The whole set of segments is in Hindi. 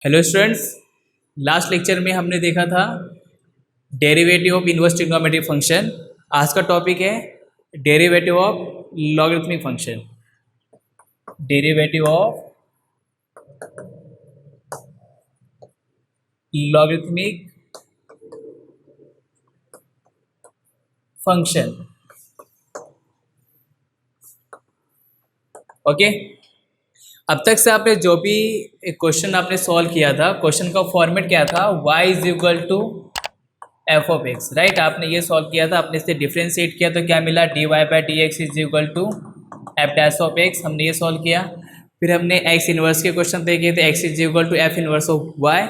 हेलो स्टूडेंट्स, लास्ट लेक्चर में हमने देखा था derivative of inverse trigonometric function. आज का टॉपिक है derivative of logarithmic function. Derivative of logarithmic function. Okay, अब तक से आपने जो भी क्वेश्चन आपने सॉल्व किया था, क्वेश्चन का फॉर्मेट क्या था, y is equal to f of x, right. आपने ये सॉल्व किया था, आपने इसे डिफ्रेंशिएट किया तो क्या मिला, d y by d x is equal to f dash of x. हमने ये सॉल्व किया। फिर हमने एक्स इनवर्स के क्वेश्चन देखे थे, x is equal to f inverse of y,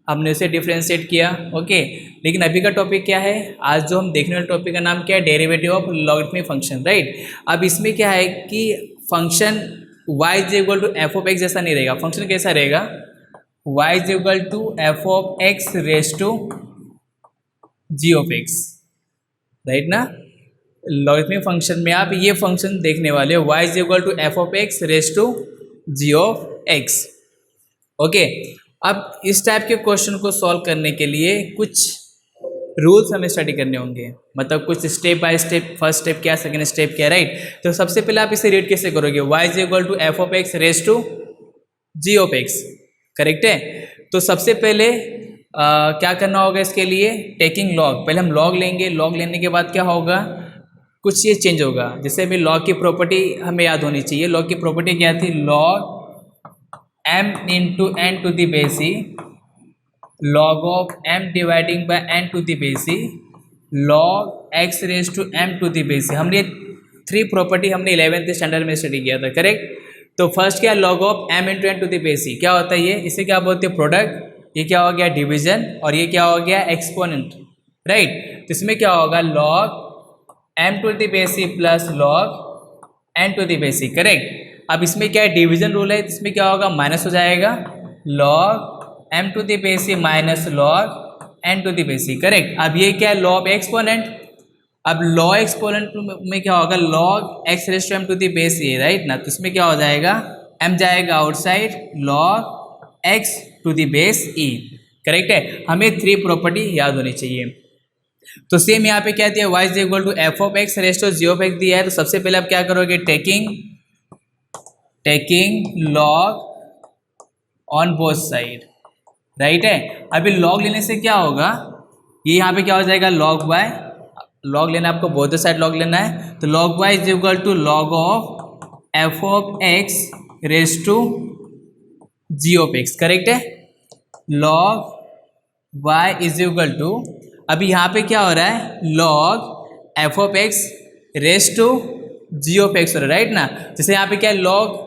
हमने उसे डिफ्रेंशिएट किया। ओके, लेकिन अभी का टॉपिक क्या है, आज जो हम देखने वाले टॉपिक का नाम क्या है, derivative of logarithmic function, right. अब इसमें क्या है कि function y is equal to f of x जैसा नहीं रहेगा। फंक्शन कैसा रहेगा, y is equal to f of x raise to g of x, right ना। लॉगरिथमिक फंक्शन में आप ये फंक्शन देखने वाले हो, y is equal to f of x raise to g of x. Okay, अब इस टाइप के क्वेश्चन को सॉल्व करने के लिए कुछ रूल्स हमें स्टडी करने होंगे, मतलब कुछ step by step, first step क्या, सेकंड स्टेप क्या, राइट। तो सबसे पहले आप इसे रीड कैसे करोगे, y is equal to f of x raise to g of x, correct है। तो सबसे पहले क्या करना होगा इसके लिए, टेकिंग लॉग। पहले हम लॉग लेंगे, लॉग लेने के बाद क्या होगा, कुछ चीज़ चेंज होगा। जैसे अभी लॉग की प्रॉपर्टी हमें याद होनी चाहिए। लॉग की प्रॉपर्टी क्या थी, log m into n to the base e, log of m dividing by n to the base e, log x raise to m to the base e. हमने थ्री प्रॉपर्टी हमने 11th स्टैंडर्ड में स्टडी किया था, करेक्ट। तो फर्स्ट क्या, log of m into n to the base e क्या होता है, ये इसे क्या बोलते हैं, प्रोडक्ट। ये क्या हो गया, डिवीजन, और ये क्या हो गया, एक्सपोनेंट, राइट। तो इसमें क्या होगा, log m to the base e plus log n to the base e, correct. अब इसमें क्या है, डिवीजन रूल है, तो इसमें क्या होगा, माइनस हो जाएगा, log m to the base e minus log n to the base e, correct. अब ये क्या है, लॉ ऑफ एक्सपोनेंट। अब लॉ एक्सपोनेंट में क्या होगा, log x raise to m to the base e, right ना। तो इसमें क्या हो जाएगा, m जाएगा outside, log x to the base e, correct है। हमें थ्री प्रॉपर्टी याद होनी चाहिए। तो सेम यहाँ पे क्या दिया, y is equal to f of x raise to g of x दिया है। तो सबसे पहले आप क्या करोगे, taking log on both side, right है। अभी लॉग लेने से क्या होगा, ये यहाँ पे क्या हो जाएगा, log y, लॉग लेना आपको बोथ साइड लॉग लेना है। तो log y is equal to log of f of x raise to g of x, correct है। log y is equal to, अभी यहाँ पे क्या हो रहा है, log f of x raise to g of x हो रहा है, राइट ना। जैसे यहाँ पे क्या है, log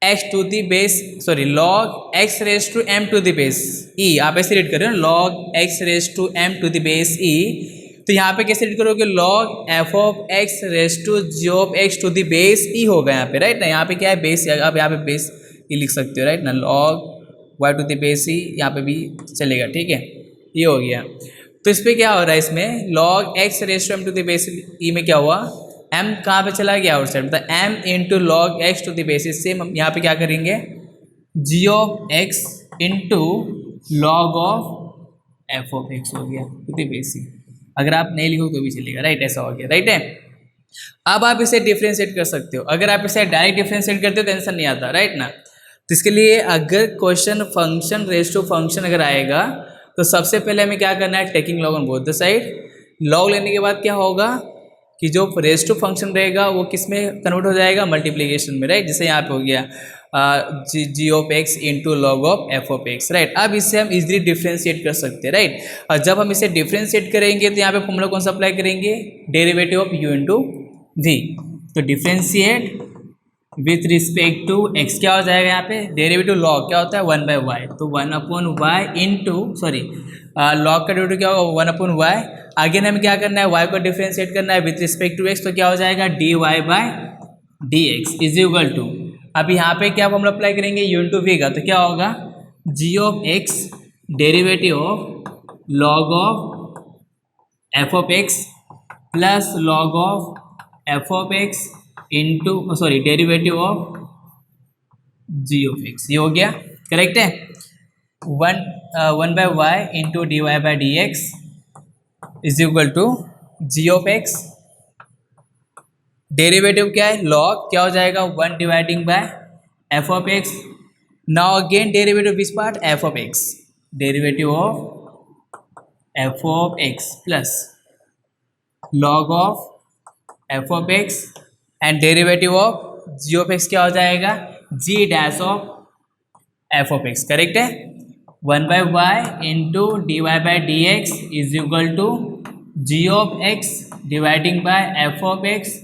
x to the base, sorry log x raise to m to the base e, आप ऐसे रीड कर रहे हो, log x raise to m to the base e। तो यहाँ पे कैसे रीड करोगे, log f of x raise to g of x to the base e होगा यहाँ पे, राइट ना। यहाँ पे क्या है, बेस, आप यहाँ पे बेस e लिख सकते हो, राइट ना। log y to the base e यहाँ पे भी चलेगा, ठीक है, ये हो गया। तो इस पर क्या हो रहा है, इसमें log x raise to m to the base e में क्या हुआ, m कहाँ पे चला गया, आउटसाइड, मतलब m into log x to the basis से हम यहाँ पे क्या करेंगे, g of x into log of f of x हो गया टू द बेसिस। अगर आप नहीं लिखो तो भी चलेगा, राइट, ऐसा हो गया, राइट है। अब आप इसे डिफ्रेंशिएट कर सकते हो। अगर आप इसे डायरेक्ट डिफ्रेंशिएट करते हो तो आंसर नहीं आता, राइट ना। तो इसके लिए अगर question function raise to function अगर आएगा तो सबसे पहले हमें क्या करना है, taking log on both the side. Log लेने के बाद क्या होगा कि जो रेज टू फंक्शन रहेगा वो किस में कन्वर्ट हो जाएगा, मल्टीप्लिकेशन में, राइट। जैसे यहाँ पे हो गया g of x into log of f of x, right. अब इससे हम इजीली डिफ्रेंशिएट कर सकते हैं, राइट। और जब हम इसे डिफ्रेंशिएट करेंगे तो यहाँ पे फॉर्मूला कौन सा अप्लाई करेंगे, derivative of u into v. तो differentiate with respect to x क्या हो जाएगा, यहाँ पे डेरिवेटिव लॉग क्या होता है, 1 बाय वाई, तो 1 upon y into, sorry log का डेरिवेटिव क्या होगा, 1 अपॉन वाई। अगेन हमें क्या करना है, y को डिफ्रेंशिएट करना है विथ रिस्पेक्ट टू x, तो क्या हो जाएगा, d y by d x is equal to, अब यहाँ पे क्या हम अप्लाई करेंगे, u इंटू वी का, तो क्या होगा, g of x derivative of log of f of x plus log of f of x into, sorry derivative of g of x, ये हो गया, करेक्ट है। One by y into d y by d x is equal to g of x. Derivative क्या है, लॉग क्या हो जाएगा, 1 dividing by f of x. Now again derivative which part, f of x, derivative of f of x plus log of f of x and derivative of g of x क्या हो जाएगा, g dash of f of x, correct है। 1 by y into d y by d x is equal to g of x dividing by f of x,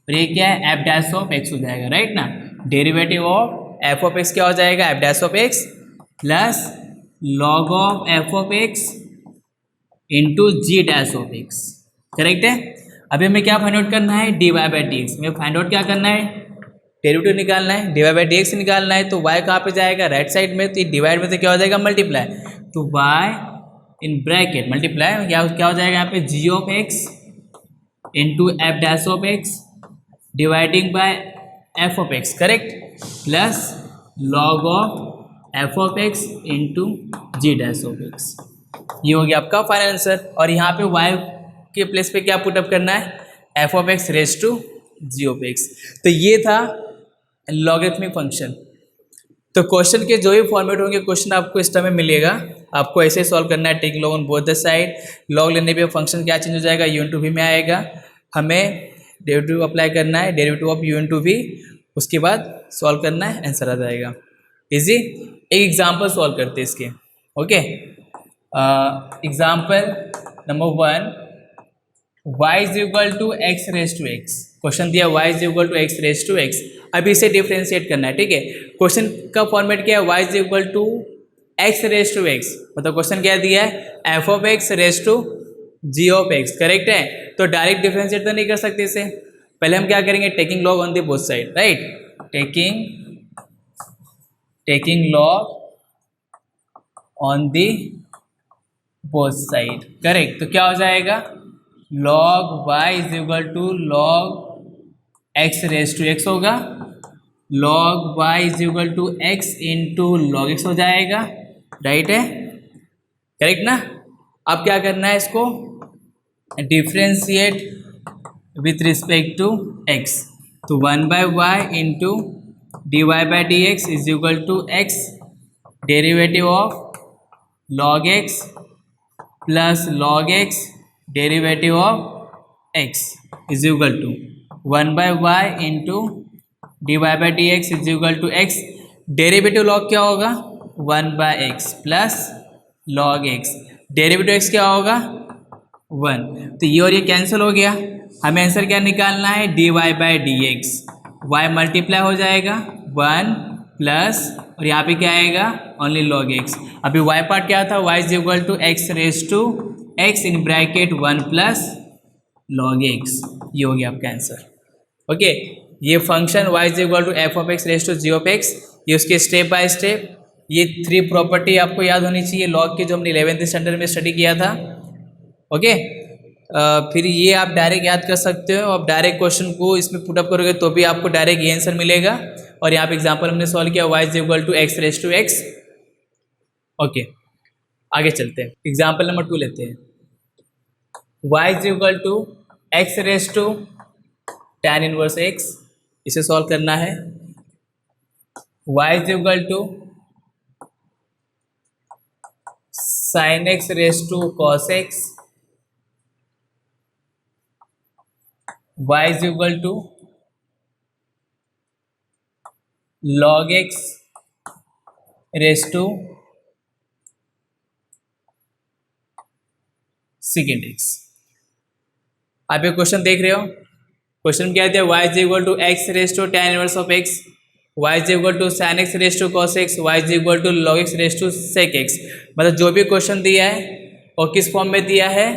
और ये क्या है, एफ डैश ऑफ एक्स हो जाएगा, राइट ना। Derivative of f of x क्या हो जाएगा, f dash of x plus log of f of x into g dash of x, correct है। अभी हमें क्या फाइंड आउट करना है, d y by d x. हमें फाइंड आउट क्या करना है, डेरिवेटिव निकालना है, d y by d x निकालना है। तो वाई कहाँ पे जाएगा, राइट साइड में, तो डिवाइड में से क्या हो जाएगा, मल्टीप्लाई। तो वाई इन ब्रैकेट मल्टीप्लाई क्या हो जाएगा यहाँ पे, g of x into f dash of x dividing by f of x, correct, plus log of f of x into g dash of x. ये हो गया आपका फाइनल आंसर। और यहाँ पे वाई के प्लेस पे क्या पुटअप करना है, f of x raise to g of x. तो ये था लॉगरिथमिक फंक्शन। तो क्वेश्चन के जो भी फॉर्मेट होंगे, क्वेश्चन आपको इस टाइम में मिलेगा, आपको ऐसे सॉल्व करना है। Take log on both the side, log लेने पे फंक्शन क्या चेंज हो जाएगा, यू टू वी में आएगा। हमें डेरिवेटिव अप्लाई करना है, derivative of u to v, उसके बाद सॉल्व करना है, आंसर आ जाएगा। इजी। एक एग्जाम्पल सॉल्व करते हैं इसके, okay. Example number 1, y is equal to x raise to x. Question दिया y is equal to x raise to x. अभी इसे डिफ्रेंशिएट करना है, ठीक है। क्वेश्चन का फॉर्मेट क्या है, y is equal to x raise to x, मतलब क्वेश्चन क्या दिया है, f of x raise to g of x, correct है। तो डायरेक्ट डिफ्रेंशिएट तो नहीं कर सकते इसे, पहले हम क्या करेंगे, taking log on the both side, right. Taking log on the both side, correct. तो क्या हो जाएगा, log y is equal to log x raise to x होगा, log y is equal to x into log x हो जाएगा, राइट है, करेक्ट ना। अब क्या करना है, इसको differentiate with respect to x। तो 1 by y into d y by d x is equal to x derivative of log x plus log x derivative of x is equal to 1 by y into d y by d x is equal to x, derivative log क्या होगा, 1 by x plus log x, derivative x क्या होगा, 1। तो ये और ये कैंसिल हो गया। हमें आंसर क्या निकालना है, d y by d x, y multiply हो जाएगा 1 प्लस, और यहाँ पे क्या आएगा, ओनली लॉग एक्स। अभी वाई पार्ट क्या था, y is equal to x raise to x in bracket 1 plus log x. ये हो गया आपका आंसर, ओके। ये function y is equal to f of x raise to g of x, ये उसके स्टेप बाय स्टेप, ये 3 प्रॉपर्टी आपको याद होनी चाहिए लॉग की, जो हमने 11th स्टैंडर्ड में स्टडी किया था, ओके। फिर ये आप डायरेक्ट याद कर सकते हो। आप डायरेक्ट क्वेश्चन को इसमें पुटअप करोगे तो भी आपको डायरेक्ट ये आंसर मिलेगा। और यहाँ पे एग्जांपल हमने सॉल्व किया, y is equal to x raise to x, okay. आगे चलते हैं, एग्जांपल नंबर 2 लेते हैं। y is equal to x raise to tan inverse x, इसे सॉल्व करना है। y is equal to sine x raise to cos x, y is equal to log x raise to second x. आप ये क्वेश्चन देख रहे हो, क्वेश्चन क्या दिया, y is equal to x raise to tan inverse of x, y is equal to sine x raise to cos x, y is equal to log x raise to sec x. मतलब जो भी क्वेश्चन दिया है और किस फॉर्म में दिया है,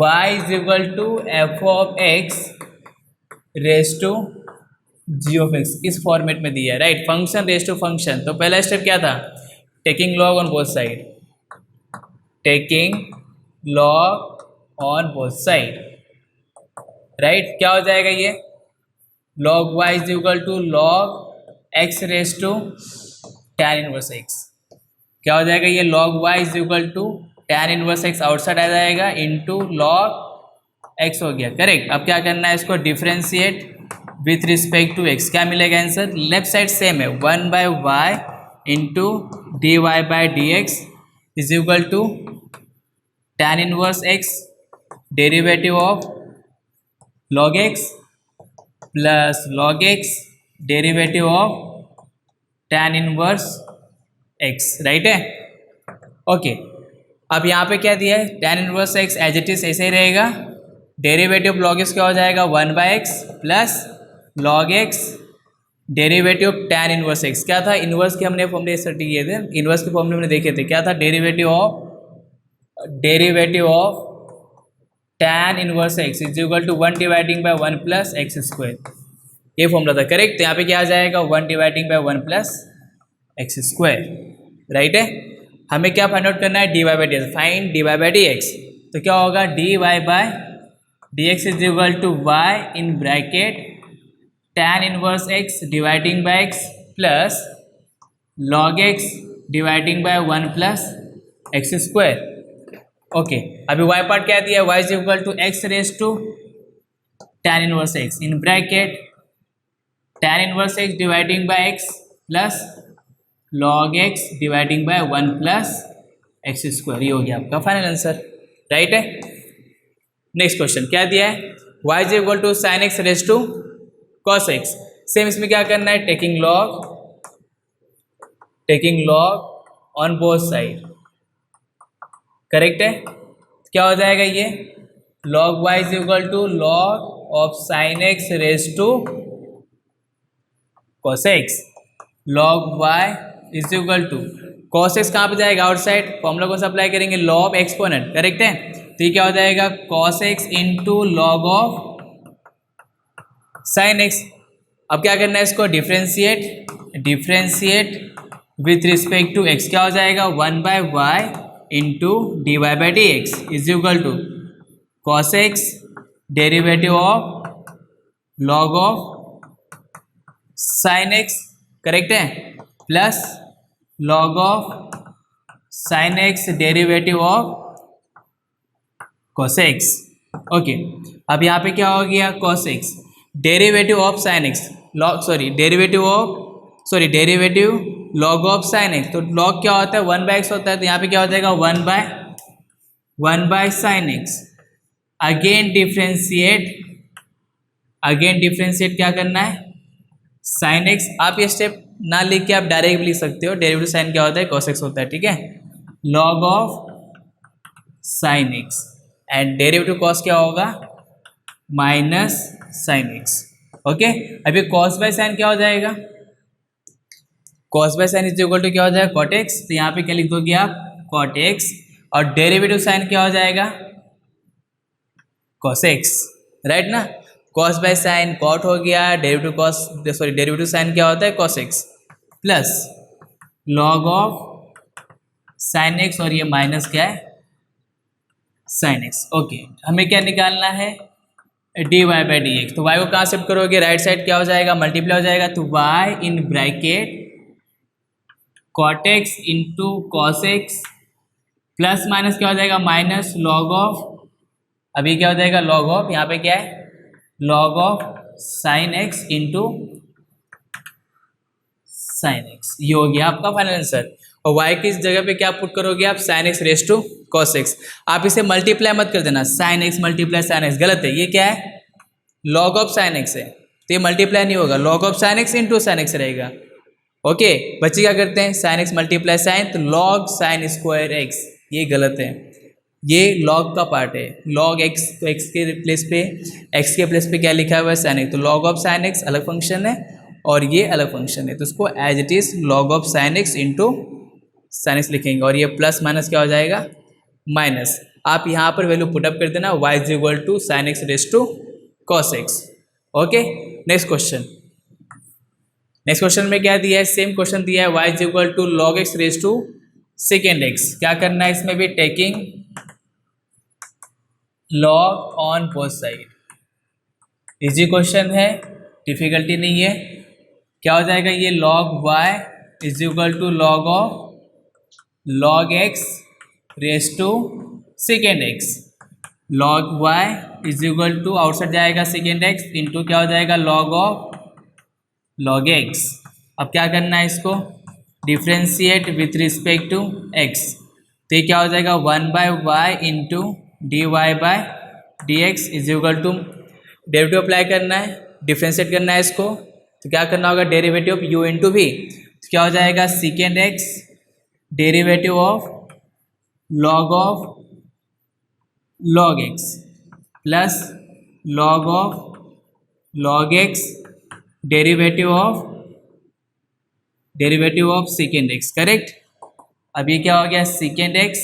y is equal to f of x raise to g of x, इस फॉर्मेट में दिया है, right. Function raise to function. तो पहला स्टेप क्या था, taking log on both side, taking log on both side, right. क्या हो जाएगा ये, log y is equal to log x raise to tan inverse x, क्या हो जाएगा ये log y is equal to tan inverse x outside आ जाएगा इंटू log x हो गया। करेक्ट। अब क्या करना है, इसको differentiate with respect to x। क्या मिलेगा आंसर, लेफ्ट साइड सेम है, 1/y into d y by d x is equal to tan inverse x derivative of log x plus log x derivative of tan inverse x, right है। ओके, अब यहाँ पे क्या दिया है, tan inverse x as it is ऐसे ही रहेगा, डेरिवेटिव log x क्या हो जाएगा 1/x plus log x derivative tan inverse x। क्या था, इनवर्स के हमने फॉर्मूले स्टडी किए थे, इनवर्स के फॉर्मूले हमने देखे थे, क्या था, derivative of tan inverse x is equal to 1 dividing by 1 plus x square, ये फॉर्मूला था। करेक्ट। तो यहाँ पे क्या आ जाएगा 1 dividing by 1 plus x square, right है। हमें क्या फाइंड आउट करना है, d y by d x, find d y by d x. तो क्या होगा, d y by d x is equal to y in bracket tan inverse x dividing by x plus log x dividing by 1 plus x square. Okay, अभी y पार्ट क्या दिया है, y is equal to x raise to tan inverse x in bracket tan inverse x dividing by x plus log x dividing by 1 plus x square. ये हो गया आपका फाइनल आंसर, राइट है। नेक्स्ट क्वेश्चन क्या दिया है, y is equal to sine x raise to cos x। Same इसमें क्या करना है, taking log on both side, correct है। क्या हो जाएगा ये, log y is equal to log of sine x raise to cos x, log y is equal to cos x कहाँ पे जाएगा, आउटसाइड, फॉर्मूला कौन सा अप्लाई करेंगे, लॉग एक्सपोनेंट, करेक्ट है। तो ये क्या हो जाएगा cos x into log of sine x। अब क्या करना है, इसको differentiate with respect to x। क्या हो जाएगा 1/y into d y by d x is equal to cos x derivative of log of sine x, correct है, plus log of sine x derivative of cos x। Okay, अब यहाँ पे क्या हो गया, cos x derivative of sine x, derivative log of sine x। तो लॉग क्या होता है 1/x होता है, तो यहाँ पे क्या हो जाएगा 1 by sine x। Again differentiate क्या करना है, साइन x। आप ये स्टेप ना लिख के आप डायरेक्ट लिख सकते हो, डेरिवेटिव साइन क्या होता है cos x होता है, ठीक है, log of sine x and derivative cos क्या होगा माइनस साइन x। ओके, अभी cos बाय साइन क्या हो जाएगा, cos by sine is equal to क्या हो जाएगा cot x। तो यहाँ पे क्या लिख दोगे आप cot x, और डेरिवेटिव साइन क्या हो जाएगा cos x, राइट ना। cos बाय साइन cot हो गया, डेरिवेटिव साइन क्या होता है cos x plus log of sine x, और ये माइनस क्या है साइन x। ओके, हमें क्या निकालना है, d y by d x. तो y को कहाँ शिफ्ट करोगे, राइट साइड क्या हो जाएगा मल्टीप्लाई हो जाएगा, तो y in bracket cot x into cos x plus minus क्या हो जाएगा माइनस लॉग ऑफ, अभी क्या हो जाएगा लॉग ऑफ, यहाँ पे क्या है log of sine x into sine x। ये हो गया आपका फाइनल आंसर। और y की इस जगह पे क्या पुट करोगे आप, sine x raise to cos x। आप इसे मल्टीप्लाई मत कर देना, sine x multiply sine x, गलत है। ये क्या है लॉग ऑफ साइन x है, तो ये मल्टीप्लाई नहीं होगा, log of sine x into sine x रहेगा। ओके, बच्चे क्या करते हैं साइन x मल्टीप्लाई साइन, तो लॉग साइन स्क्वायर x, ये गलत है, ये लॉग का पार्ट है। लॉग x तो x के प्लेस पे क्या लिखा हुआ है साइन x, तो लॉग ऑफ साइन x अलग फंक्शन है और ये अलग फंक्शन है, तो उसको as it is log of sine x into sine x लिखेंगे, और ये प्लस माइनस क्या हो जाएगा माइनस। आप यहाँ पर वैल्यू पुटअप कर देना, y is equal to sine x raise to cos x। Okay, next question में क्या दिया है, सेम क्वेश्चन दिया है, y is equal to log x raise to second x। क्या करना है इसमें भी, taking log on both side. Easy question है, डिफिकल्टी नहीं है। क्या हो जाएगा ये log y is equal to log of log x raise to second x, log y is equal to outside जाएगा सेकेंड एक्स इंटू क्या हो जाएगा log ऑफ log x। अब क्या करना है, इसको differentiate with respect to x, तो ये क्या हो जाएगा 1/y into d y by d x is equal to derivative apply करना है, डिफ्रेंशिएट करना है इसको, तो क्या करना होगा derivative of u into v, तो क्या हो जाएगा second x derivative of log x plus log of log x derivative of second x, correct. अब ये क्या हो गया सेकेंड एक्स,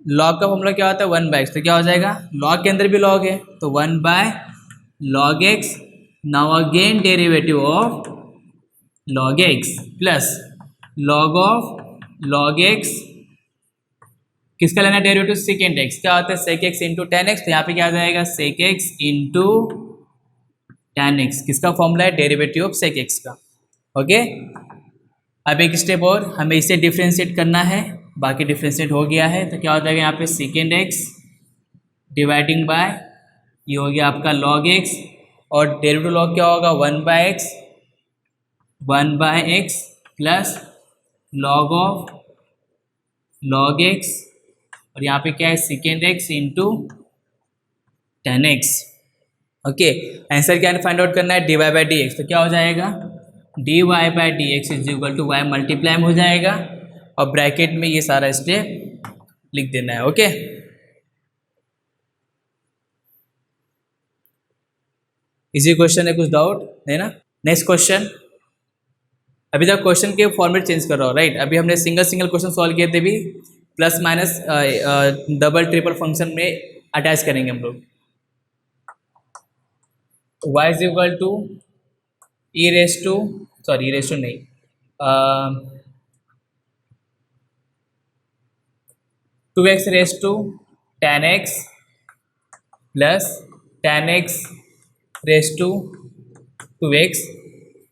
लॉग का फॉर्मूला क्या होता है 1/x, तो क्या हो जाएगा लॉग के अंदर भी लॉग है तो 1/log x, now again derivative of log x plus log of log x, किसका लेना डेरिवेटिव सेकेंड एक्स, क्या होता है sec x into ten x, तो यहाँ पे क्या आ जाएगा sec x into ten x, किसका फॉर्मूला है डेरिवेटिव ऑफ sec x का, ओके। अब एक स्टेप और हमें इसे डिफ्रेंशिएट करना है, बाकी डिफ्रेंशिएट हो गया है, तो क्या हो जाएगा यहाँ पे सेकेंड एक्स डिवाइडिंग बाय ये हो गया आपका log x, और डेरिवेटिव लॉग क्या होगा 1/x plus log of log x, और यहाँ पे क्या है second x into ten x, okay. Answer क्या फाइंड आउट करना है dy बाई डी एक्स, तो क्या हो जाएगा dy by d x is equal to y multiply हो जाएगा, और ब्रैकेट में ये सारा स्टेप लिख देना है, ओके। इजी क्वेश्चन है, कुछ डाउट है ना। नेक्स्ट क्वेश्चन, अभी तक क्वेश्चन के फॉर्मेट चेंज कर रहा हूँ, राइट। अभी हमने सिंगल क्वेश्चन सॉल्व किए थे, भी plus minus double triple function में अटैच करेंगे हम लोग। y is equal to e raise to नहीं 2x raise to ten x plus ten x raise to 2x,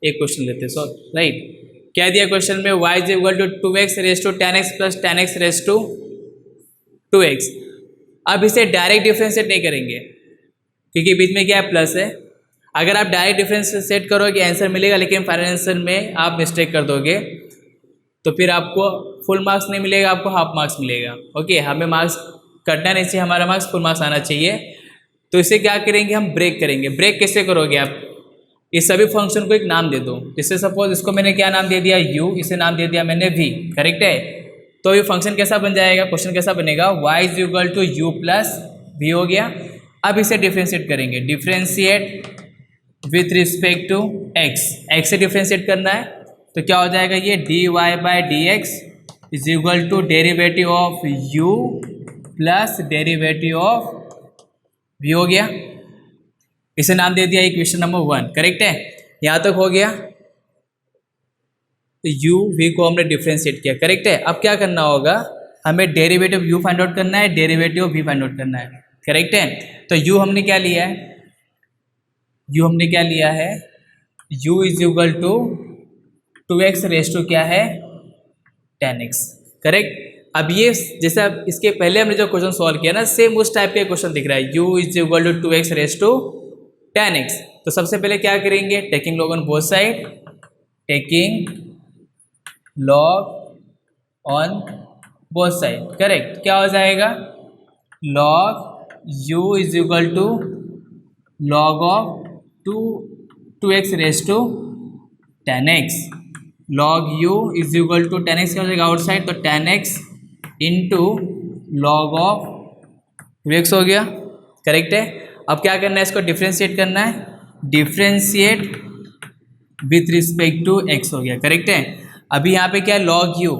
एक क्वेश्चन लेते हैं, राइट। क्या दिया क्वेश्चन में y is equal to 2x raise to ten x plus ten x raise to 2x। अब इसे डायरेक्ट डिफरेंशिएट नहीं करेंगे क्योंकि बीच में क्या है प्लस है, अगर आप डायरेक्ट डिफरेंशिएट करोगे आंसर मिलेगा, लेकिन फाइनल आंसर में आप मिस्टेक कर दोगे तो फिर आपको फुल मार्क्स नहीं मिलेगा, आपको हाफ मार्क्स मिलेगा, ओके। हमें मार्क्स कटना नहीं चाहिए, हमारा मार्क्स फुल मार्क्स आना चाहिए। तो इसे क्या करेंगे हम ब्रेक करेंगे। ब्रेक कैसे करोगे आप, इस सभी फंक्शन को एक नाम दे दो, जैसे सपोज इसको मैंने क्या नाम दे दिया u, इसे नाम दे दिया मैंने v, करेक्ट है। तो ये फंक्शन कैसा बन जाएगा, क्वेश्चन कैसा बनेगा y is equal to u plus v हो गया। अब इसे डिफ्रेंशिएट करेंगे, differentiate with respect to x से डिफ्रेंशिएट करना है, तो क्या हो जाएगा ये dy by d x is equal to derivative of u plus derivative of v हो गया। इसे नाम दे दिया इक्वेशन नंबर 1, करेक्ट है। यहाँ तक हो गया, तो u v को हमने डिफ्रेंशिएट किया, करेक्ट है। अब क्या करना होगा, हमें डेरिवेटिव u फाइंड आउट करना है, डेरिवेटिव v फाइंड आउट करना है, करेक्ट है। तो u हमने क्या लिया है, u is equal to 2x raise to क्या है 10x, करेक्ट। अब ये जैसे अब इसके पहले हमने जो क्वेश्चन सॉल्व किया ना, सेम उस टाइप का क्वेश्चन दिख रहा है, u is equal to 2x raise to 10x। तो सबसे पहले क्या करेंगे, taking log on both side, taking log on both side, correct. क्या हो जाएगा log u is equal to log of 2x raise to 10x, log u is equal to 10x क्या हो जाएगा आउटसाइड, तो 10x into log of 2x हो गया, करेक्ट है। अब क्या करना है, इसको डिफ्रेंशिएट करना है, differentiate with respect to x हो गया, करेक्ट है। अभी यहाँ पे क्या है लॉग u,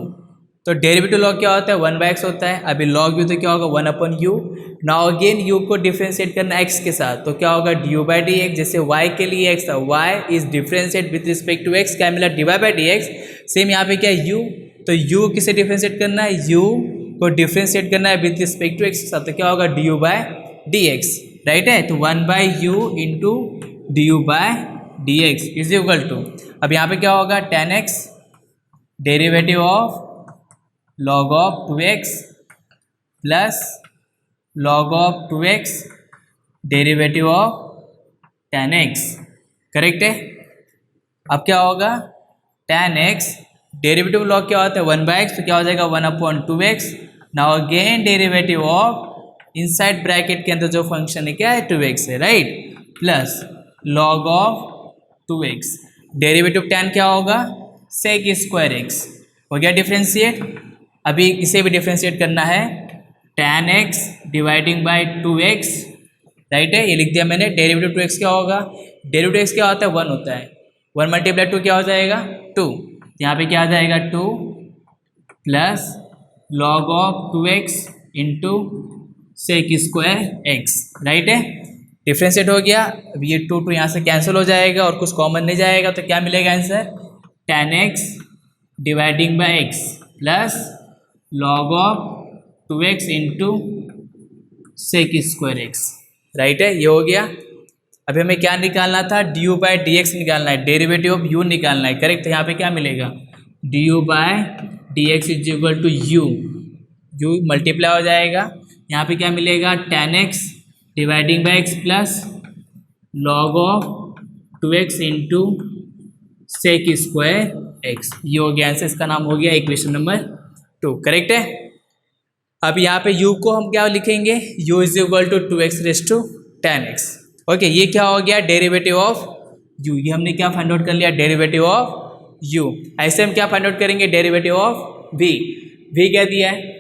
तो डेरिवेटिव लॉग क्या होता है 1/x होता है, अभी लॉग u तो क्या होगा 1/u। नाउ अगेन u को डिफ्रेंशिएट करना x के साथ, तो क्या होगा du बाई डी एक्स, जैसे y के लिए x था, y is differentiate with respect to x, क्या मिला dy by d x. Same यहाँ पे क्या है u, तो u किसे डिफ्रेंशिएट करना है, u को डिफ्रेंशिएट करना है विथ रिस्पेक्ट टू x के साथ, तो क्या होगा du by d x, right है। तो 1/u into du by d x is equal to, अब यहाँ पे क्या होगा 10x derivative of log of 2x plus log of 2x derivative of tan x, correct है। अब क्या होगा, tan x डेरिवेटिव लॉग क्या होता है 1/x, तो क्या हो जाएगा 1/2x। Now again derivative of inside bracket के अंदर जो फंक्शन है क्या है 2x है, right, plus log of 2x derivative tan क्या होगा sec स्क्वायर x, हो गया डिफ्रेंशिएट। अभी इसे भी डिफ्रेंशिएट करना है, tan x dividing bye 2x, right है, ये लिख दिया मैंने। डेरिवेटिव 2x क्या होगा, डेरिवेटिव x क्या होता है 1 होता है, 1 मल्टीप्लाई 2 क्या हो जाएगा 2, यहाँ पे क्या आ जाएगा 2 plus log of 2x into sec square x, right है, डिफ्रेंशिएट हो गया। अब ये 2 यहाँ से कैंसिल हो जाएगा और कुछ कॉमन नहीं जाएगा, तो क्या मिलेगा answer tan x dividing by x plus log of 2x into sec square x, right है, ये हो गया। अभी हमें क्या निकालना था, डी बाय डी एक्स निकालना है, डेरिवेटिव ऑफ u निकालना है, करेक्ट। तो यहाँ पे क्या मिलेगा d by d x is equal to u multiply हो जाएगा, यहाँ पे क्या मिलेगा tan x dividing by x plus log of 2x into sec square x, ये हो गया आंसर, इसका नाम हो गया इक्वेशन नंबर 2, करेक्ट है। अब यहाँ पे u को हम क्या लिखेंगे, u is equal to 2x raise to tan x, okay. ये क्या हो गया डेरिवेटिव ऑफ u, ये हमने क्या फाइंड आउट कर लिया डेरिवेटिव ऑफ u। ऐसे हम क्या फाइंड आउट करेंगे डेरिवेटिव ऑफ v, v क्या दिया है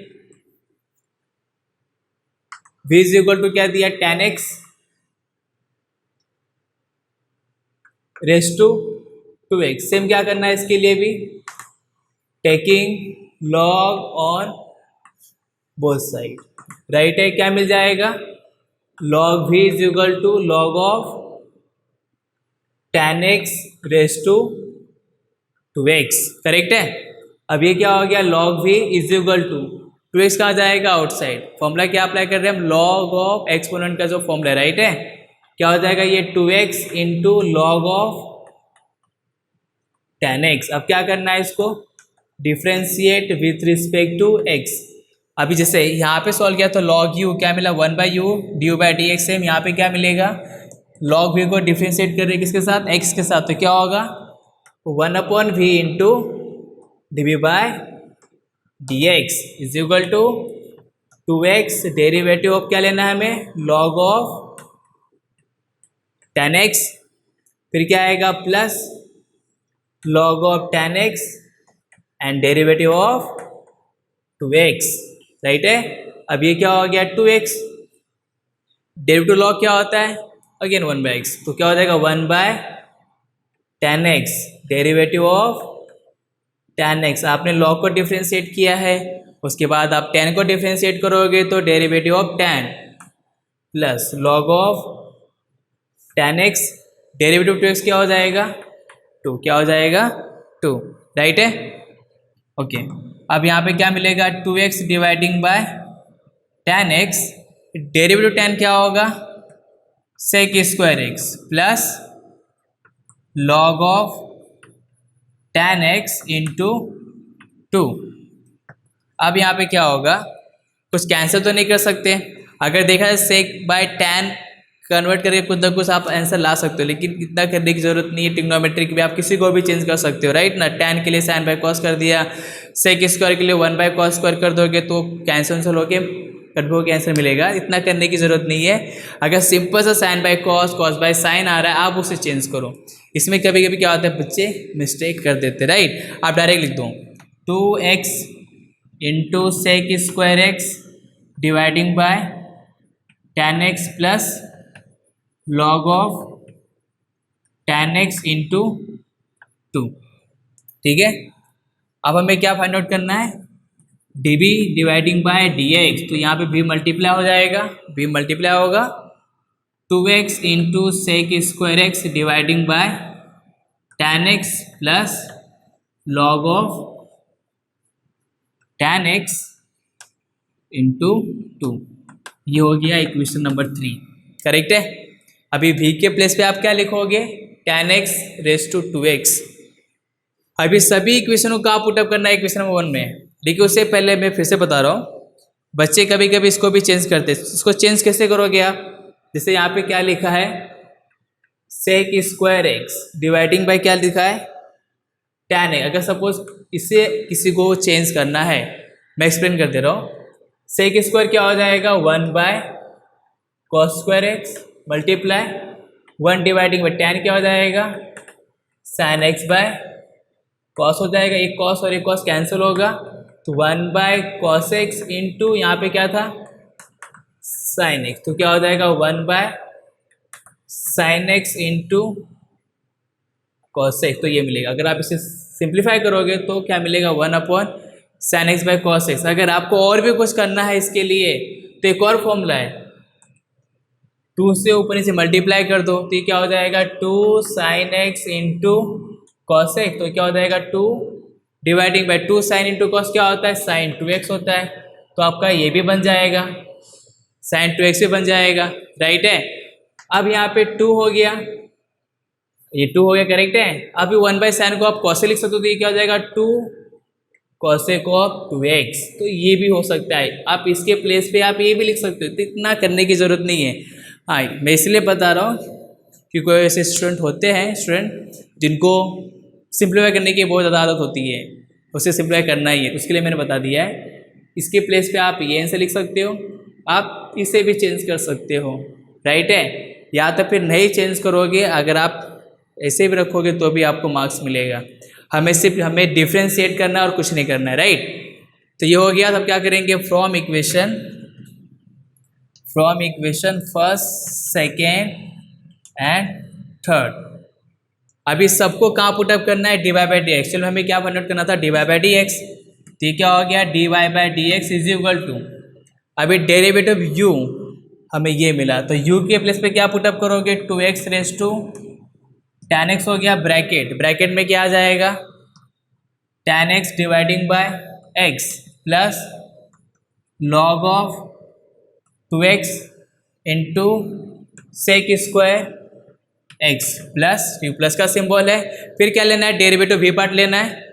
v इज इक्वल टू क्या दिया tan x raise to 2x, same क्या करना है इसके लिए भी, taking log on both side, right है, क्या मिल जाएगा log v is equal to log of tan x raise to 2x, correct है। अब ये क्या हो गया log v is equal to 2x कहाँ जाएगा आउटसाइड, फॉर्मूला क्या अप्लाई कर रहे हैं हम log ऑफ एक्सपोनेंट का जो फॉर्मूला है, राइट है, क्या हो जाएगा ये 2x into log of tan x। अब क्या करना है इसको differentiate with respect to x। अभी जैसे यहाँ पे सॉल्व किया तो log u क्या मिला 1/u D by d x, same यहाँ पे क्या मिलेगा log v को डिफ्रेंशिएट कर रहे हैं किसके साथ x के साथ, तो क्या होगा 1/v into d by d x is equal to 2x, derivative of क्या लेना है हमें log ऑफ tan x, फिर क्या आएगा plus log of tan x and derivative of 2x, right है। अब ये क्या हो गया 2x, डेरिवेटिव लॉग क्या होता है अगेन 1/x, तो क्या हो जाएगा 1/tan x derivative of tan x। आपने लॉग को डिफ्रेंशिएट किया है, उसके बाद आप tan को डिफ्रेंशिएट करोगे तो derivative of tan plus log of tan x derivative 2x क्या हो जाएगा 2, क्या हो जाएगा 2, राइट है, ओके। अब यहाँ पे क्या मिलेगा 2x dividing by tan x, derivative tan क्या होगा sec square x plus log of tan x into 2। अब यहाँ पे क्या होगा, कुछ कैंसिल तो नहीं कर सकते, अगर देखा जाए सेक बाय tan कन्वर्ट करके कुछ ना कुछ आप आंसर ला सकते हो, लेकिन इतना करने की जरूरत नहीं है, ट्रिग्नोमेट्रिक भी आप किसी को भी चेंज कर सकते हो, राइट ना। tan के लिए sin बाय cos कर दिया, सेक स्क्वायर के लिए 1/cos स्क्वायर कर दोगे तो कैंसिल होके कटभो के आंसर मिलेगा, इतना करने की जरूरत नहीं है। अगर सिंपल सा sin by cos cos by sin आ रहा है आप उसे चेंज करो, इसमें कभी कभी क्या होता है बच्चे मिस्टेक कर देते, राइट। आप डायरेक्ट लिख दो 2x into sec square x dividing by tan x plus log of tan x into 2, ठीक है। अब हमें क्या फाइंड आउट करना है db डिवाइडिंग बाय dx, तो यहाँ पे b मल्टीप्लाई हो जाएगा, b मल्टीप्लाई होगा 2x into sec square x dividing by tan x plus log of tan x into 2, ये हो गया इक्वेशन नंबर 3, करेक्ट है। अभी v के प्लेस पे आप क्या लिखोगे tan x raise to 2x। अभी सभी इक्वेशनों का आप पुटअप करना है इक्वेशन नंबर 1 में, देखिए उससे पहले मैं फिर से बता रहा हूँ, बच्चे कभी कभी इसको भी चेंज करते हैं। इसको चेंज कैसे करोगे आप? जैसे यहाँ पे क्या लिखा है, sec square x dividing by क्या लिखा है, tan है। अगर सपोज इसे किसी को चेंज करना है, मैं एक्सप्लेन कर दे रहा हूँ। सेक स्क्वायर क्या हो जाएगा, 1/cos square x multiply 1 dividing by tan क्या हो जाएगा, sin x बाय कॉस हो जाएगा। एक कॉस और एक कॉस कैंसिल होगा, तो 1/cos x इंटू यहाँ पे क्या था sin x, तो क्या हो जाएगा 1/sin x into cos x, तो ये मिलेगा। अगर आप इसे सिंप्लीफाई करोगे तो क्या मिलेगा, 1/sin x bye cos x। अगर आपको और भी कुछ करना है इसके लिए तो एक और फॉर्मूला है, 2 से ऊपर से मल्टीप्लाई कर दो, तो ये क्या हो जाएगा 2sin x into cos x, तो क्या हो जाएगा 2 dividing by 2 sine into cos क्या होता है, sin 2x होता है। तो आपका ये भी बन जाएगा, sin 2x भी बन जाएगा, राइट है। अब यहाँ पे 2 हो गया, ये 2 हो गया, करेक्ट है। अभी 1/sin को आप cos से लिख सकते हो, तो ये क्या हो जाएगा 2 cosec ऑफ 2x, तो ये भी हो सकता है। आप इसके प्लेस पे आप ये भी लिख सकते हो, तो इतना करने की ज़रूरत नहीं है। हाँ, मैं इसलिए बता रहा हूँ कि कोई ऐसे स्टूडेंट होते हैं, स्टूडेंट जिनको सिंप्लीफाई करने की बहुत ज़्यादा आदत होती है, उसे सिंप्लीफाई करना ही है, उसके लिए मैंने बता दिया है। इसके प्लेस पे आप ये आंसर लिख सकते हो, आप इसे भी चेंज कर सकते हो, राइट है। या तो फिर नहीं चेंज करोगे, अगर आप ऐसे भी रखोगे तो भी आपको मार्क्स मिलेगा। हमें डिफ्रेंशिएट करना है और कुछ नहीं करना है, राइट। तो ये हो गया। तब क्या करेंगे, from equation first, second and third. अभी सबको कहाँ पुटअप करना है, डिवाई बाई डी एक्स। चलो हमें क्या फाइंड आउट करना था, डिवाई बाई डी एक्स। तो ये क्या हो गया, d y by d x is equal to, अभी डेरिवेटिव u हमें ये मिला, तो u के प्लेस पे क्या पुटअप करोगे, 2x raise to tan x हो गया, ब्रैकेट में क्या आ जाएगा, tan x dividing by x plus log of 2x into sec square x plus u plus का सिंबल है। फिर क्या लेना है, डेरिवेटिव v पार्ट लेना है।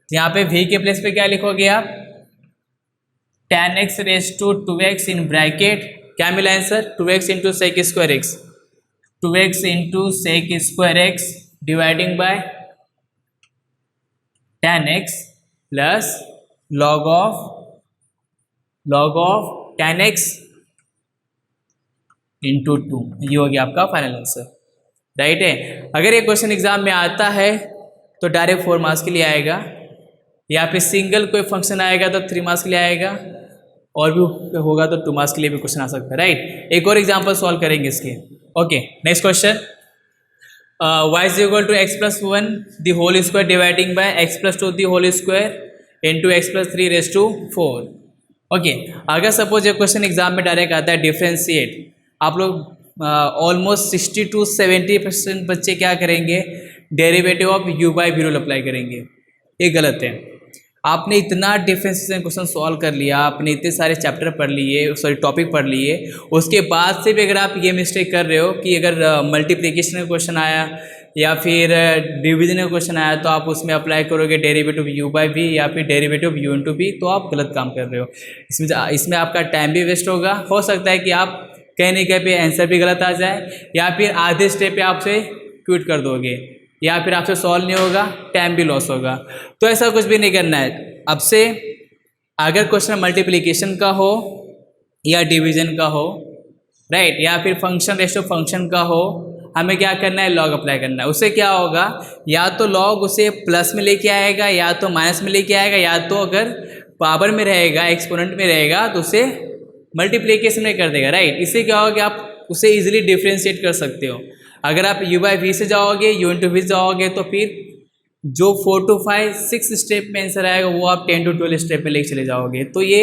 यहाँ पे v के प्लेस पे क्या लिखोगे आप, tan x raise to 2x in bracket, क्या मिला answer, 2x into sec square x, 2x into sec square x dividing by tan x plus log of tan x into 2, ये हो गया आपका फाइनल आंसर, राइट है। अगर ये क्वेश्चन एग्जाम में आता है तो डायरेक्ट 4 मार्क्स के लिए आएगा, या फिर सिंगल कोई फंक्शन आएगा तो 3 मार्क्स के लिए आएगा, और भी होगा तो 2 मार्क्स के लिए भी क्वेश्चन आ सकता है, राइट। एक और एग्जांपल सॉल्व करेंगे इसके। Okay, next question, y is equal to x plus 1 the whole square dividing by x plus 2 the whole square into x plus 3 raise to 4। Okay, अगर सपोज ये क्वेश्चन एग्जाम में डायरेक्ट आता है डिफ्रेंशिएट, आप लोग ऑलमोस्ट 60 to 70% बच्चे क्या करेंगे, derivative of u by v rule apply करेंगे। ये गलत है। आपने इतना डिफरेंशिएशन क्वेश्चन सॉल्व कर लिया, आपने इतने सारे चैप्टर पढ़ लिए, सॉरी टॉपिक पढ़ लिए, उसके बाद से भी अगर आप ये मिस्टेक कर रहे हो कि अगर मल्टीप्लिकेशन का क्वेश्चन आया या फिर डिवीजन का क्वेश्चन आया तो आप उसमें अप्लाई करोगे डेरिवेटिव u बाई v या फिर डेरिवेटिव u इंटू v, तो आप गलत काम कर रहे हो। इसमें आपका टाइम भी वेस्ट होगा। हो सकता है कि आप कहीं ना कहीं पे आंसर भी गलत आ जाए, या फिर आधे स्टेप पे आपसे क्विट कर दोगे, या फिर आपसे सॉल्व नहीं होगा, टाइम भी लॉस होगा। तो ऐसा कुछ भी नहीं करना है। अब से अगर क्वेश्चन मल्टीप्लिकेशन का हो या डिवीजन का हो, राइट, या फिर फंक्शन रेशो फंक्शन का हो, हमें क्या करना है, लॉग अप्लाई करना है। उससे क्या होगा, या तो लॉग उसे प्लस में लेके आएगा, या तो माइनस में लेके आएगा, या तो अगर पावर में रहेगा, एक्सपोनेंट में रहेगा तो उसे मल्टीप्लिकेशन में कर देगा, राइट। इससे क्या होगा, आप उसे इजीली डिफ्रेंशिएट कर सकते हो। अगर आप u बाई v से जाओगे, u इंटू v जाओगे, तो फिर जो 4 to 5 6 स्टेप में आंसर आएगा वो आप 10 to 12 स्टेप में लेके चले जाओगे। तो ये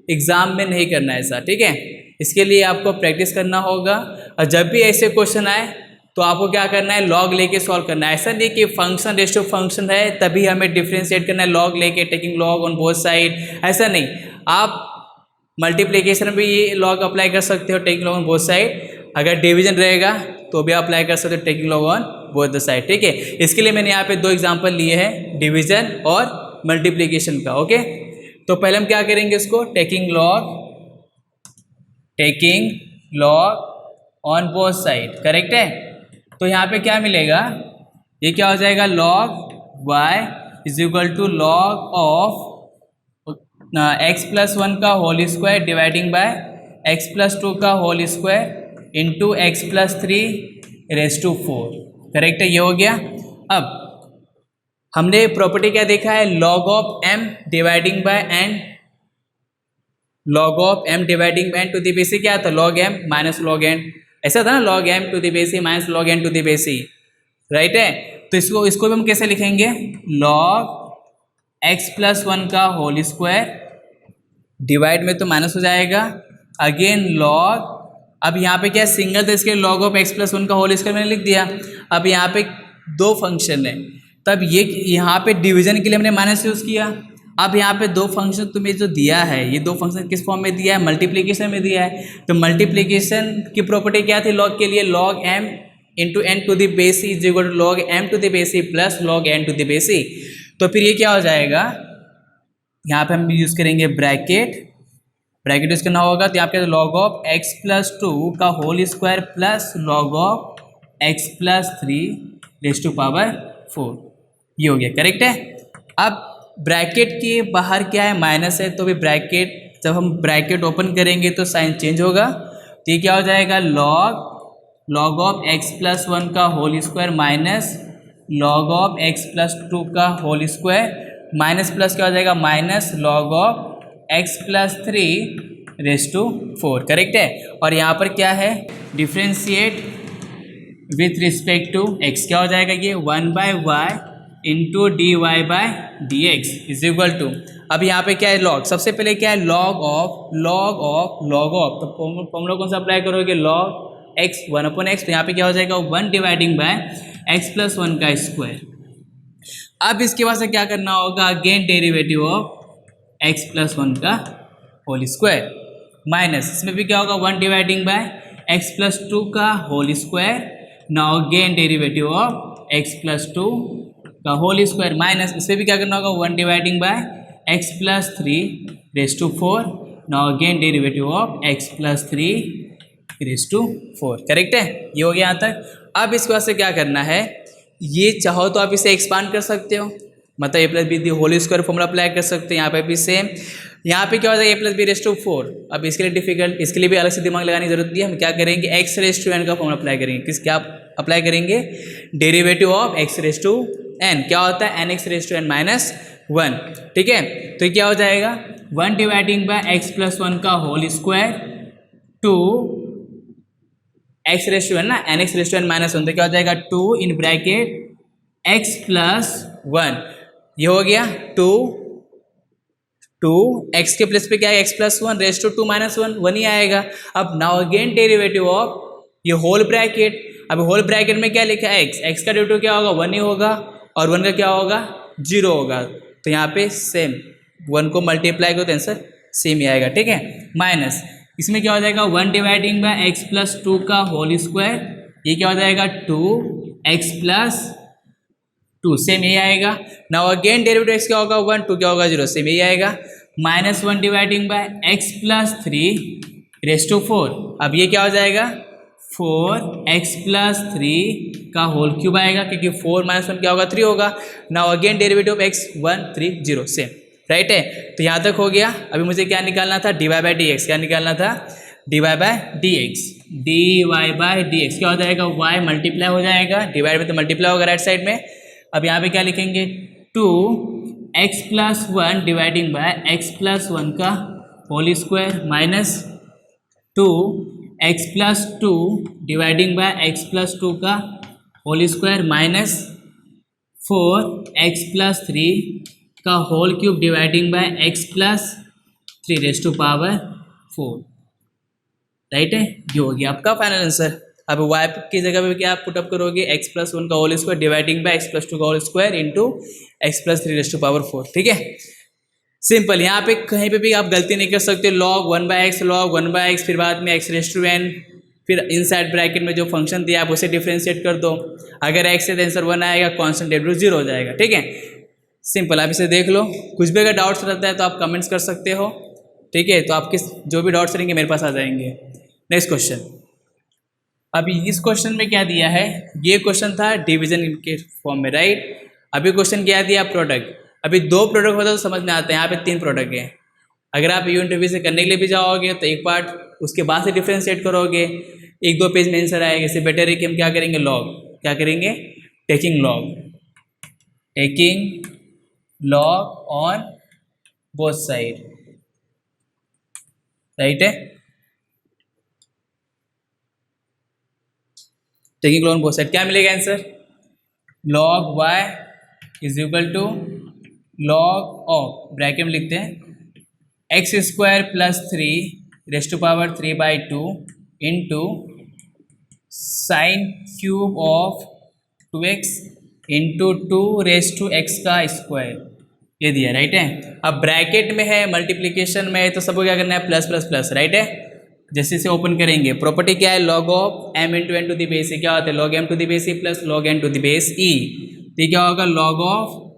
एग्ज़ाम में नहीं करना है ऐसा, ठीक है। इसके लिए आपको प्रैक्टिस करना होगा, और जब भी ऐसे क्वेश्चन आए तो आपको क्या करना है, लॉग लेके सॉल्व करना है। ऐसा नहीं कि फंक्शन रेशियो फंक्शन है तभी हमें डिफ्रेंशिएट करना है, लॉग लेके taking log on both side, ऐसा नहीं। आप मल्टीप्लिकेशन में भी लॉग अप्लाई कर सकते हो, taking log on both side. अगर डिवीजन रहेगा तो भी अप्लाई कर सकते हो, taking log on both the side, ठीक है। इसके लिए मैंने यहाँ पे 2 एग्जांपल लिए हैं, डिवीजन और मल्टीप्लिकेशन का। ओके, तो पहले हम क्या करेंगे इसको, taking log on both side, correct है। तो यहाँ पे क्या मिलेगा, ये क्या हो जाएगा, log y is equal to log of x plus 1 का whole square dividing by x plus 2 का whole square into x plus 3 raise to 4, correct है, ये हो गया। अब हमने प्रॉपर्टी क्या देखा है, log of m dividing by n, log of m dividing by n to the base क्या था, log m minus log n, ऐसा था ना, log m to the base minus log n to the base, right है। तो इसको भी हम कैसे लिखेंगे, log x प्लस 1 का होल स्क्वायर, डिवाइड में तो माइनस हो जाएगा, अगेन log, अब यहाँ पे क्या सिंगल था इसके log ऑफ x प्लस 1 का होल स्क्वायर मैंने लिख दिया। अब यहाँ पे दो फंक्शन है, तब ये यहाँ पे डिवीजन के लिए हमने माइनस यूज़ किया। अब यहाँ पे दो फंक्शन तुम्हें जो दिया है, ये दो फंक्शन किस फॉर्म में दिया है, मल्टीप्लिकेशन में दिया है। तो मल्टीप्लिकेशन की प्रॉपर्टी क्या थी log के लिए, log m into n to the base c is equal to log m to the base c plus log n to the base c. तो फिर ये क्या हो जाएगा, यहाँ पे हम यूज़ करेंगे ब्रैकेट यूज़ करना होगा। तो यहाँ पे लॉग ऑफ एक्स प्लस 2 का whole square plus log of x plus 3 raise to power 4, ये हो गया, करेक्ट है। अब ब्रैकेट के बाहर क्या है, माइनस है, तो भी ब्रैकेट, जब हम ब्रैकेट ओपन करेंगे तो साइन चेंज होगा। तो ये क्या हो जाएगा, लॉग ऑफ एक्स प्लस 1 का whole square minus log of x plus 2 का होल स्क्वायर, माइनस प्लस क्या हो जाएगा, minus log of x plus 3 raise to 4, correct है। और यहाँ पर क्या है, differentiate with respect to x, क्या हो जाएगा ये 1/y into d y by d x is equal to, अब यहाँ पे क्या है लॉग, सबसे पहले क्या है लॉग ऑफ, तो फॉर्मूला कौन सा अप्लाई करोगे, लॉग x 1/x, तो यहाँ पे क्या हो जाएगा 1 डिवाइडिंग बाय x प्लस 1 का स्क्वायर। अब इसके बाद से क्या करना होगा, again derivative of x plus 1 का होल स्क्वायर माइनस, इसमें भी क्या होगा 1 डिवाइडिंग बाय x प्लस 2 का whole square, now again derivative of x plus 2 का होल स्क्वायर माइनस, इसमें भी क्या करना होगा 1 dividing by x plus 3 raise to 4, now again derivative of x plus 3 raise to 4, correct है, ये हो गया यहाँ तक। अब इसके बाद से क्या करना है, ये चाहो तो आप इसे एक्सपांड कर सकते हो, मतलब a plus b whole square formula apply कर सकते हैं। यहाँ पे भी सेम, यहाँ पे क्या हो जाएगा ए प्लस बी रेज टू 4। अब इसके लिए डिफिकल्ट, इसके लिए भी अलग से दिमाग लगाने की जरूरत नहीं है। हम क्या करेंगे, एक्स रेज टू एन का फॉर्मूला अप्लाई करेंगे। किस क्या अप्लाई करेंगे, derivative of x raise to n, क्या होता है n x raise to n minus 1, ठीक है। तो क्या हो जाएगा 1 डिवाइडिंग बाय एक्स प्लस 1 का whole square two x raise to n ना, n x raise to n minus 1, तो क्या हो जाएगा 2 इन ब्रैकेट एक्स प्लस 1, ये हो गया 2 एक्स के प्लेस पे क्या है x plus 1 raise to 2 minus 1, 1 ही आएगा। अब नाउ अगेन डेरिवेटिव ऑफ ये होल ब्रैकेट, अब होल ब्रैकेट में क्या लिखा है एक्स का डेरिवेटिव क्या होगा 1 ही होगा, और 1 का क्या होगा 0 होगा। तो यहाँ पे सेम 1 को मल्टीप्लाई करो तो आंसर सेम ही आएगा, ठीक है। माइनस इसमें क्या हो जाएगा 1 डिवाइडिंग बाय एक्स प्लस 2 का होल स्क्वायर, ये क्या हो जाएगा 2x प्लस 2, सेम यही आएगा। नाउ अगेन डेरिवेटिव एक्स क्या होगा 1, 2 क्या होगा 0, सेम यही आएगा। Minus 1 dividing by x plus 3 raise to 4, अब ये क्या हो जाएगा 4x प्लस 3 का होल क्यूब आएगा, क्योंकि 4 माइनस 1 क्या होगा 3 होगा। Now again derivative of x 1 3 0, same, right है। तो यहाँ तक हो गया। अभी मुझे क्या निकालना था, dy बाई डी एक्स, क्या निकालना था dy बाई डी एक्स, क्या हो जाएगा y मल्टीप्लाई हो जाएगा, डिवाइड में तो मल्टीप्लाई होगा राइट साइड में। अब यहाँ पे क्या लिखेंगे 2x plus 1 dividing by x plus 1 का whole square minus 2x plus 2 dividing by x plus 2 का whole square minus 4x plus 3 का whole cube dividing by x plus 3 raise to power 4, right है। ये हो गया आपका फाइनल आंसर। अब y की जगह पे क्या आप पुटअप करोगे x प्लस 1 का whole square dividing by x plus 2 का whole square into x plus 3 raise to power 4, ठीक है। सिंपल, यहाँ पे कहीं पे भी आप गलती नहीं कर सकते, log 1/x, फिर बाद में x रेज टू n, फिर इनसाइड ब्रैकेट में जो फंक्शन दिया आप उसे डिफ्रेंशिएट कर दो। अगर x से आंसर 1 आएगा, कॉन्स्टेंट डेरिवेटिव 0 हो जाएगा, ठीक है। सिंपल, आप इसे देख लो। कुछ भी अगर डाउट्स रहता है तो आप कमेंट्स कर सकते हो, ठीक है। तो आपके जो भी डाउट्स रहेंगे मेरे पास आ जाएंगे। नेक्स्ट क्वेश्चन, अभी इस क्वेश्चन में क्या दिया है, ये क्वेश्चन था डिवीजन के फॉर्म में, राइट। अभी क्वेश्चन क्या दिया, प्रोडक्ट। अभी दो प्रोडक्ट होता है तो समझ में आता है, यहाँ पे तीन प्रोडक्ट है। अगर आप यू इंटरव्यू से करने के लिए भी जाओगे तो एक पार्ट उसके बाद से डिफ्रेंशिएट करोगे, एक दो पेज में आंसर आएगा। इससे बेटर है कि हम क्या करेंगे, लॉग, क्या करेंगे, taking log on both side, right है। Taking log on both side क्या मिलेगा answer, log y is equal to log of, bracket में लिखते हैं, x square plus 3^3 into sine cube of 2x into 2^x का स्क्वायर, ये दिया, राइट है। अब ब्रैकेट में है, मल्टीप्लिकेशन में है, तो सबको क्या करना है, प्लस प्लस प्लस, राइट है। जैसे इसे ओपन करेंगे, प्रॉपर्टी क्या है, log of m into n to the base, क्या होता है, log m to the base e plus log n to the base e। तो ये क्या होगा, log of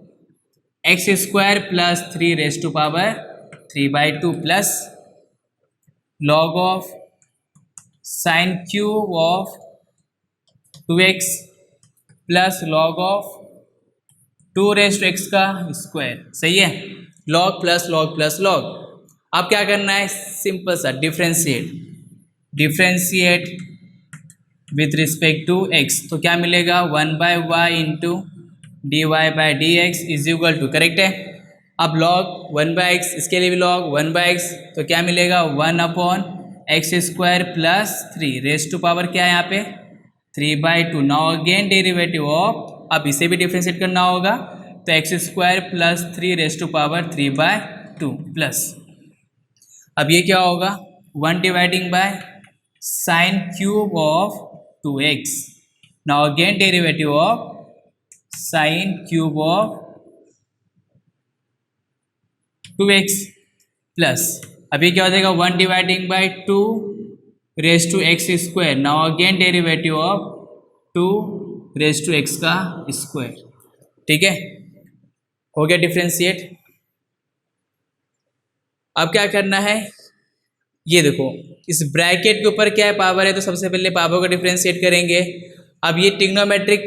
x square plus 3^3 plus log of sine cube of 2x plus log of 2^x का स्क्वायर, सही है। Log plus log plus log. अब क्या करना है, सिंपल सा differentiate with respect to x। तो क्या मिलेगा, 1/y into dy by d x is equal to, correct है। अब लॉग 1/x, इसके लिए भी लॉग 1/x, तो क्या मिलेगा, 1/x² प्लस 3 क्या है यहाँ पे 3/2। नाउ अगेन डेरिवेटिव ऑफ, अब इसे भी डिफ्रेंशिएट करना होगा, तो x² प्लस 3/2 प्लस, अब ये क्या होगा, 1 dividing by sine cube of 2x। Now again derivative of sine cube of 2x plus, अभी क्या हो जाएगा, 1 dividing by 2^x²। Now again derivative of 2^x का स्क्वायर, ठीक है, हो गया डिफ्रेंशिएट। अब क्या करना है, ये देखो इस ब्रैकेट के ऊपर क्या है, पावर है, तो सबसे पहले पावर को डिफ्रेंशिएट करेंगे। अब ये ट्रिग्नोमेट्रिक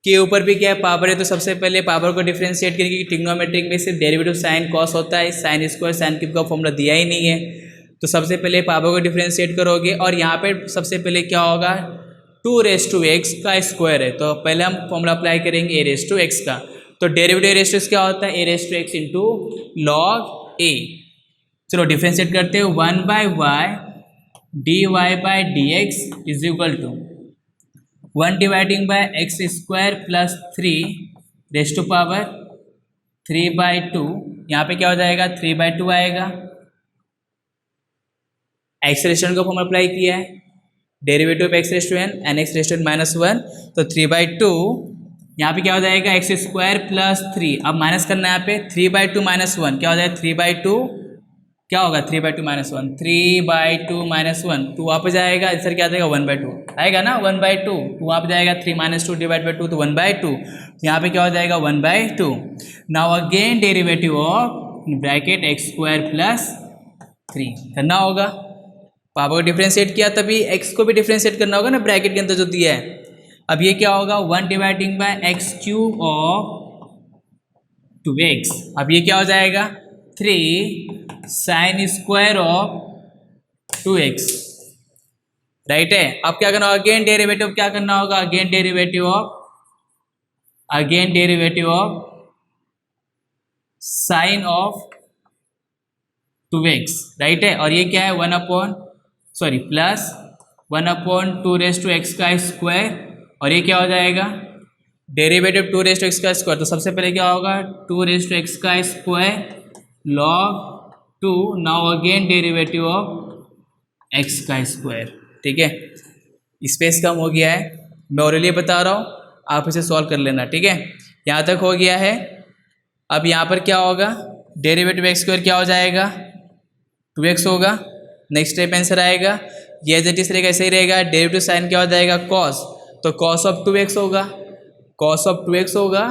के ऊपर भी क्या है, पावर है, तो सबसे पहले पावर को डिफ्रेंशिएट करेंगे। ट्रिग्नोमेट्रिक में से डेरिवेटिव साइन कॉस होता है, साइन स्क्वायर साइन क्यूब का फॉर्मूला दिया ही नहीं है, तो सबसे पहले पावर को डिफ्रेंशिएट करोगे। और यहाँ पे सबसे पहले क्या होगा, 2^x का स्क्वायर है, तो पहले हम फॉर्मूला अप्लाई करेंगे a⁻x का। तो डेरिवेटिव a⁻x क्या होता है, a⁻x इंटू लॉग a। चलो डिफ्रेंशिएट करते हैं, 1/y dy by d x is equal to 1 dividing by x² plus 3^3/2। यहाँ पे क्या हो जाएगा, 3/2 आएगा। एक्सलेशन को फॉर्म अप्लाई किया है, derivative of x⁻n N x⁻⁻1, तो 3/2 यहाँ पे क्या हो जाएगा, x² प्लस 3। अब माइनस करना है यहाँ पे, 3/2 माइनस 1 क्या हो जाएगा, 3/2 क्या होगा, 3/2 माइनस 1, 3/2 माइनस 1, 2 वहाँ पे जाएगा, आंसर क्या आ जाएगा, 1/2 आएगा ना, 1/2। 2 वहाँ पे जाएगा, 3 - 2 डिवाइड बाई 2, तो 1/2। यहाँ पे क्या हो जाएगा, 1/2। Now again derivative of bracket x² plus 3 करना होगा। पावर को डिफ्रेंशिएट किया, तभी x को भी डिफ्रेंशिएट करना होगा ना, ब्रैकेट के अंदर जो दिया है। अब ये क्या होगा, 1 dividing bye x³ of 2x। अब ये क्या हो जाएगा, 3 sine square of 2x, right है। अब क्या करना होगा, अगेन डेरिवेटिव क्या करना होगा, again derivative of sign of 2x, right है। और ये क्या है, प्लस 1/2^x का स्क्वायर, और ये क्या हो जाएगा, डेरिवेटिव 2^x का स्क्वायर। तो सबसे पहले क्या होगा, 2^x का square log 2। Now again derivative of x का स्क्वायर, ठीक है। स्पेस कम हो गया है, मैं और लिए बता रहा हूँ, आप इसे सॉल्व कर लेना, ठीक है। यहाँ तक हो गया है। अब यहाँ पर क्या होगा, डेरिवेटिव x² क्या हो जाएगा, 2x होगा। नेक्स्ट स्टेप आंसर आएगा, ये एज इट इज रहेगा, ऐसे ही रहेगा। डेरिवेटिव साइन क्या हो जाएगा, कॉस, तो कॉस ऑफ 2x होगा,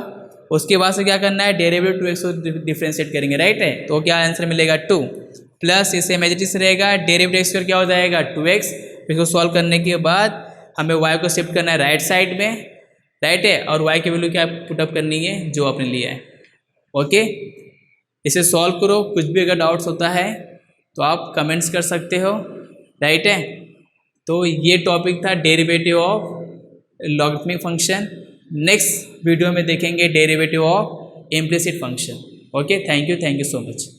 उसके बाद से क्या करना है, डेरिवेटिव 2x को डिफ्रेंशिएट करेंगे, राइट है। तो क्या आंसर मिलेगा 2 प्लस इसे इमेजिनरी से रहेगा डेरिवेटिव स्क्वायर क्या हो जाएगा 2x। इसको सॉल्व करने के बाद हमें y को शिफ्ट करना है राइट साइड में, राइट है, और y की वैल्यू क्या पुटअप करनी है जो आपने लिया है। ओके, इसे सॉल्व करो। कुछ भी अगर डाउट्स होता है तो आप कमेंट्स कर सकते हो, राइट है। तो ये टॉपिक था derivative of logarithmic function. Next video में देखेंगे derivative of implicit function. Okay, thank you so much.